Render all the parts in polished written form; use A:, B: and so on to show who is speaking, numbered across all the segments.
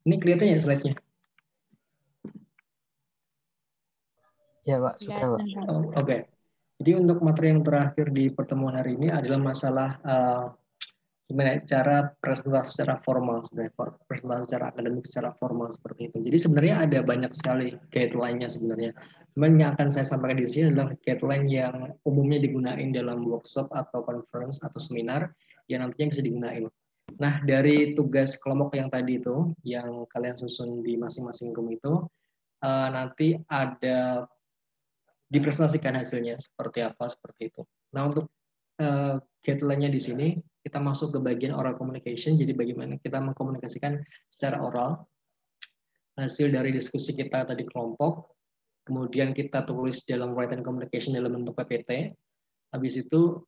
A: Ini kelihatan ya slide-nya?
B: Ya Pak, sudah Pak.
A: Oke. Jadi untuk materi yang terakhir di pertemuan hari ini adalah masalah gimana cara presentasi secara formal, sebenarnya presentasi secara akademik secara formal seperti itu. Jadi sebenarnya ada banyak sekali guideline-nya sebenarnya. Cuman yang akan saya sampaikan di sini adalah guideline yang umumnya digunakan dalam workshop atau conference atau seminar yang nantinya bisa digunakan. Nah, dari tugas kelompok yang tadi itu, yang kalian susun di masing-masing room itu, nanti ada dipresentasikan hasilnya seperti apa, seperti itu. Nah, untuk guideline-nya di sini, kita masuk ke bagian oral communication, jadi bagaimana kita mengkomunikasikan secara oral hasil dari diskusi kita tadi kelompok, kemudian kita tulis dalam written communication dalam bentuk PPT, habis itu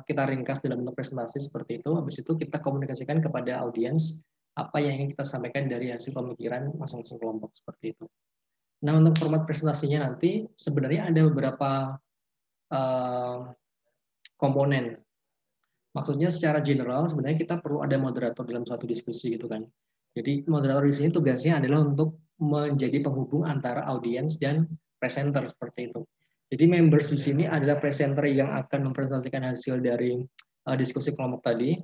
A: kita ringkas dalam bentuk presentasi seperti itu, habis itu kita komunikasikan kepada audiens apa yang ingin kita sampaikan dari hasil pemikiran masing-masing kelompok seperti itu. Nah, untuk format presentasinya nanti sebenarnya ada beberapa komponen. Maksudnya secara general sebenarnya kita perlu ada moderator dalam suatu diskusi gitu kan. Jadi moderator di sini tugasnya adalah untuk menjadi penghubung antara audiens dan presenter seperti itu. Jadi members di sini adalah presenter yang akan mempresentasikan hasil dari diskusi kelompok tadi.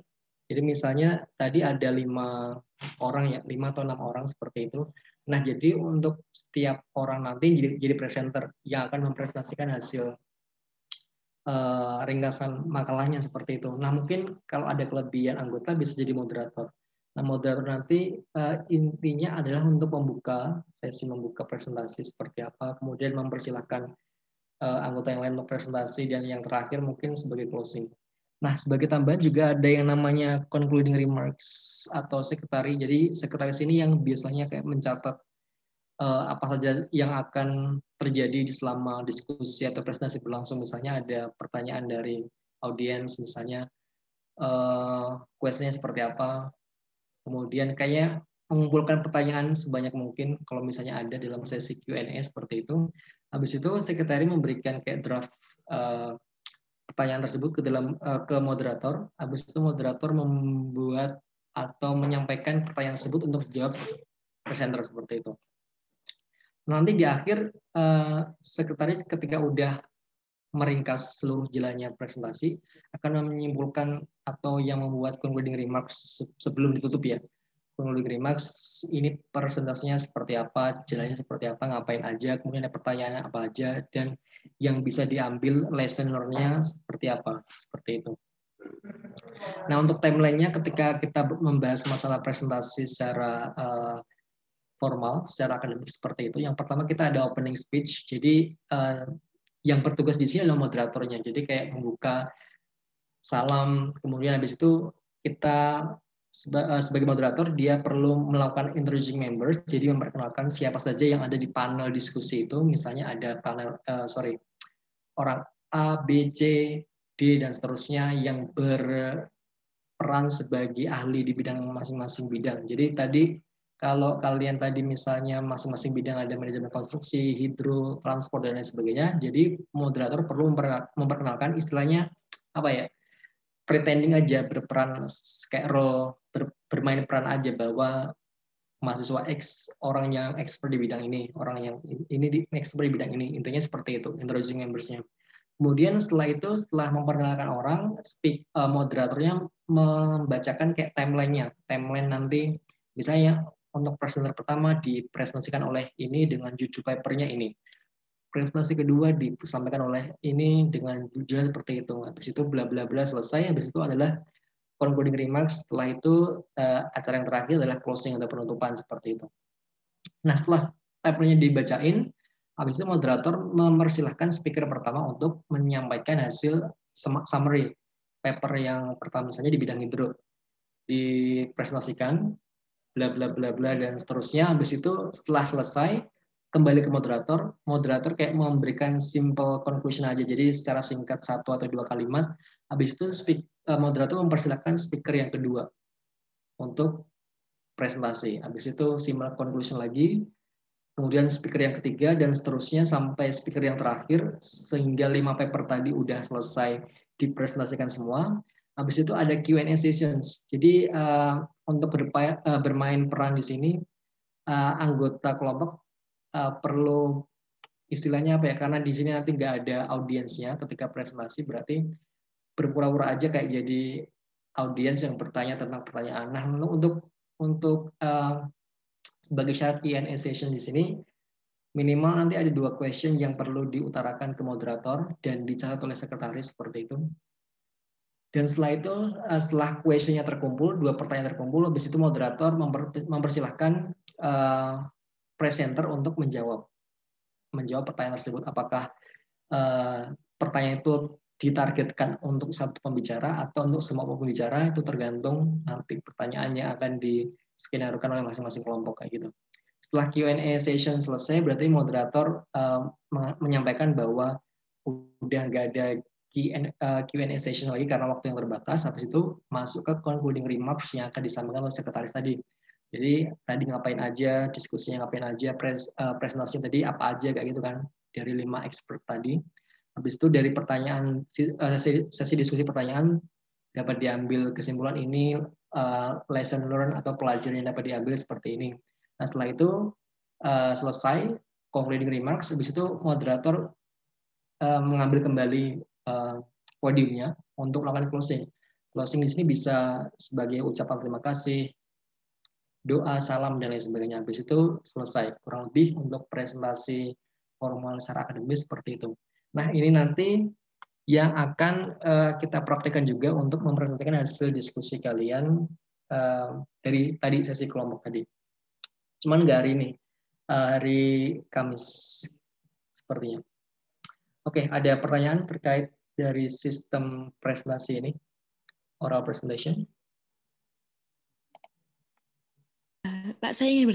A: Jadi misalnya tadi ada 5 orang ya, 5 atau 6 orang seperti itu. Nah, jadi untuk setiap orang nanti jadi presenter yang akan mempresentasikan hasil ringkasan makalahnya seperti itu. Nah, mungkin kalau ada kelebihan anggota bisa jadi moderator. Nah, moderator nanti intinya adalah untuk membuka sesi, membuka presentasi seperti apa, kemudian mempersilahkan anggota yang lain untuk presentasi, dan yang terakhir mungkin sebagai closing. Nah, sebagai tambahan juga ada yang namanya concluding remarks atau sekretari. Jadi sekretaris ini yang biasanya kayak mencatat apa saja yang akan terjadi di selama diskusi atau presentasi berlangsung. Misalnya ada pertanyaan dari audiens, misalnya kuesionernya seperti apa, kemudian kayak mengumpulkan pertanyaan sebanyak mungkin kalau misalnya ada dalam sesi Q&A seperti itu. Habis itu sekretari memberikan kayak draft pertanyaan tersebut ke moderator. Habis itu moderator membuat atau menyampaikan pertanyaan tersebut untuk dijawab presenter seperti itu. Nanti di akhir sekretaris ketika udah meringkas seluruh jalannya presentasi akan menyimpulkan atau yang membuat concluding remarks sebelum ditutup ya. Concluding remarks ini presentasinya seperti apa, jalannya seperti apa, ngapain aja, kemudian ada pertanyaannya apa aja, dan yang bisa diambil lesson learn-nya seperti apa, seperti itu. Nah, untuk timeline-nya ketika kita membahas masalah presentasi secara formal, secara akademik seperti itu. Yang pertama kita ada opening speech. Jadi yang bertugas di sini adalah moderatornya. Jadi kayak membuka salam, kemudian habis itu kita sebagai moderator dia perlu melakukan introducing members. Jadi memperkenalkan siapa saja yang ada di panel diskusi itu. Misalnya ada panel orang A, B, C, D dan seterusnya yang berperan sebagai ahli di bidang masing-masing bidang. Jadi tadi kalau kalian tadi misalnya masing-masing bidang ada manajemen konstruksi, hidro, transport, dan lain sebagainya, jadi moderator perlu memperkenalkan istilahnya apa ya, pretending aja, berperan kayak role, bermain peran aja bahwa mahasiswa X orang yang expert di bidang ini, orang yang ini expert di bidang ini, intinya seperti itu, introducing members-nya. Kemudian setelah itu, setelah memperkenalkan orang, moderatornya membacakan kayak timeline-nya, timeline nanti misalnya untuk presenter pertama dipresentasikan oleh ini dengan judul papernya ini. Presentasi kedua disampaikan oleh ini dengan judul seperti itu. Habis itu bla bla bla selesai. Habis itu adalah concluding remarks. Setelah itu acara yang terakhir adalah closing atau penutupan seperti itu. Nah, setelah timeline-nya dibacain, habis itu moderator mempersilahkan speaker pertama untuk menyampaikan hasil summary paper yang pertama, misalnya di bidang hidro, dipresentasikan bla bla bla bla dan seterusnya. Habis itu setelah selesai kembali ke moderator, moderator kayak memberikan simple conclusion aja, jadi secara singkat 1 atau 2 kalimat. Habis itu moderator mempersilahkan speaker yang kedua untuk presentasi. Habis itu simple conclusion lagi, kemudian speaker yang ketiga dan seterusnya sampai speaker yang terakhir, sehingga 5 paper tadi udah selesai dipresentasikan semua. Habis itu ada Q&A sessions. Jadi untuk bermain peran di sini, anggota kelompok perlu istilahnya apa ya? Karena di sini nanti nggak ada audiensnya ketika presentasi, berarti berpura-pura aja kayak jadi audiens yang bertanya tentang pertanyaan. Nah, untuk sebagai syarat Q&A session di sini minimal nanti ada 2 question yang perlu diutarakan ke moderator dan dicatat oleh sekretaris seperti itu. Dan setelah itu, setelah questionnya terkumpul, 2 pertanyaan terkumpul, habis itu moderator mempersilahkan presenter untuk menjawab pertanyaan tersebut. Apakah pertanyaan itu ditargetkan untuk satu pembicara atau untuk semua pembicara, itu tergantung nanti pertanyaan yang akan diskenariokan oleh masing-masing kelompok kayak gitu. Setelah Q&A session selesai, berarti moderator menyampaikan bahwa udah nggak ada Q&A session lagi karena waktu yang terbatas. Habis itu masuk ke concluding remarks yang akan disampaikan oleh sekretaris tadi. Jadi tadi ngapain aja, diskusinya ngapain aja, presentasi tadi apa aja kayak gitu kan, dari 5 expert tadi. Habis itu dari pertanyaan sesi diskusi pertanyaan dapat diambil kesimpulan ini lesson learned atau pelajaran yang dapat diambil seperti ini. Nah setelah itu selesai concluding remarks, habis itu moderator mengambil kembali podiumnya untuk melakukan closing. Closing di sini bisa sebagai ucapan terima kasih, doa, salam, dan lain sebagainya. Habis itu selesai. Kurang lebih untuk presentasi formal secara akademis seperti itu. Nah, ini nanti yang akan kita praktekkan juga untuk mempresentasikan hasil diskusi kalian dari tadi sesi kelompok tadi. Cuman nggak hari ini, hari Kamis sepertinya. Oke, ada pertanyaan terkait dari sistem presentasi ini, oral presentation?
C: Pak, saya ingin bertanya.